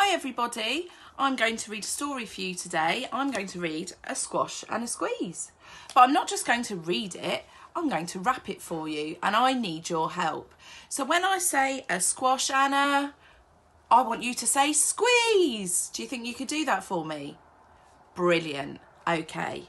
Hi everybody, I'm going to read a story for you today. I'm going to read A Squash and a Squeeze. But I'm not just going to read it, I'm going to rap it for you and I need your help. So when I say a squash and a, I want you to say squeeze. Do you think you could do that for me? Brilliant, okay.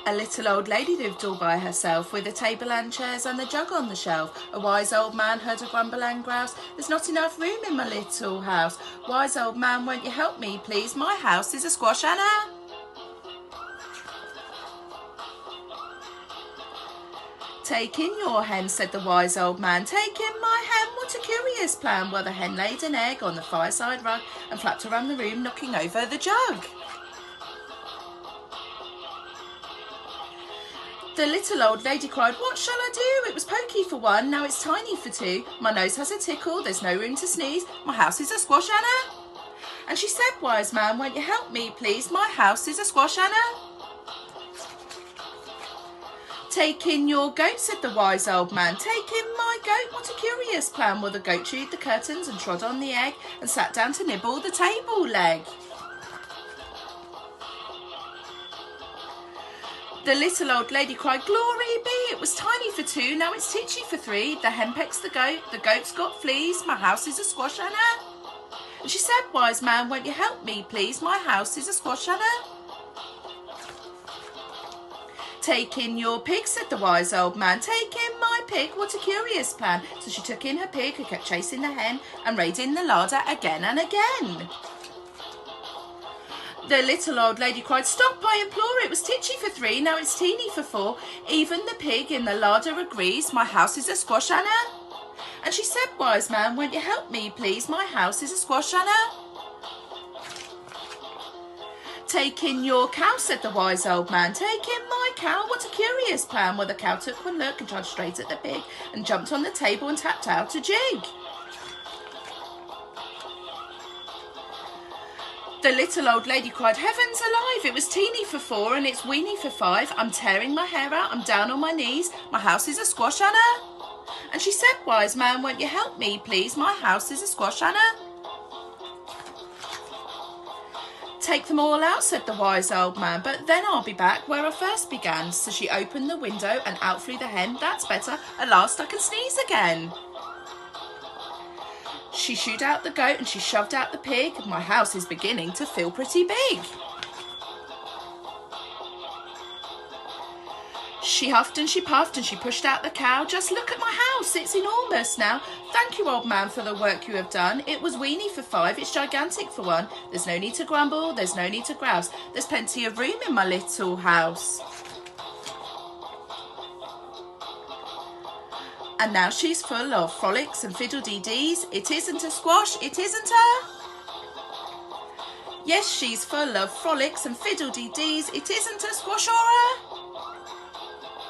A little old lady lived all by herself, with a table and chairs and a jug on the shelf. A wise old man heard her grumble and grouse, "There's not enough room in my little house. Wise old man, won't you help me, please? My house is a squash and a..." "Take in your hen," said the wise old man. "Take in my hen, what a curious plan." Well, the hen laid an egg on the fireside rug and flapped around the room, knocking over the jug. The little old lady cried, "What shall I do? It was pokey for one, now it's tiny for two. My nose has a tickle, there's no room to sneeze. My house is a squash and a..." And she said, "Wise man, won't you help me, please? My house is a squash and a..." "Take in your goat," said the wise old man. "Take in my goat, what a curious plan." Well, the goat chewed the curtains and trod on the egg and sat down to nibble the table leg. The little old lady cried, "Glory be, it was tiny for two, now it's titchy for three. The hen pecks the goat's got fleas, my house is a squash and a..." And she said, "Wise man, won't you help me, please? My house is a squash and a..." "Take in your pig," said the wise old man. "Take in my pig, what a curious plan." So she took in her pig, who kept chasing the hen and raiding the larder again and again. The little old lady cried, "Stop, I implore, it was titchy for three, now it's teeny for four. Even the pig in the larder agrees, my house is a squash and a..." And she said, "Wise man, won't you help me, please? My house is a squash and a..." "Take in your cow," said the wise old man. "Take in my cow, what a curious plan." Well, the cow took one look and trudged straight at the pig and jumped on the table and tapped out a jig. The little old lady cried, "Heavens alive, it was teeny for four and it's weeny for five. I'm tearing my hair out, I'm down on my knees. My house is a squash and a..." And she said, "Wise man, won't you help me, please? My house is a squash and a..." "Take them all out," said the wise old man, "but then I'll be back where I first began." So she opened the window and out flew the hen. "That's better, at last I can sneeze again." She shooed out the goat and she shoved out the pig. My house is beginning to feel pretty big. She huffed and she puffed and she pushed out the cow. "Just look at my house, it's enormous now. Thank you, old man, for the work you have done. It was weeny for five, it's gigantic for one. There's no need to grumble, there's no need to grouse. There's plenty of room in my little house." And now she's full of frolics and fiddle-dee-dees. It isn't a squash, it isn't a... Yes, she's full of frolics and fiddle-dee-dees. It isn't a squash or a...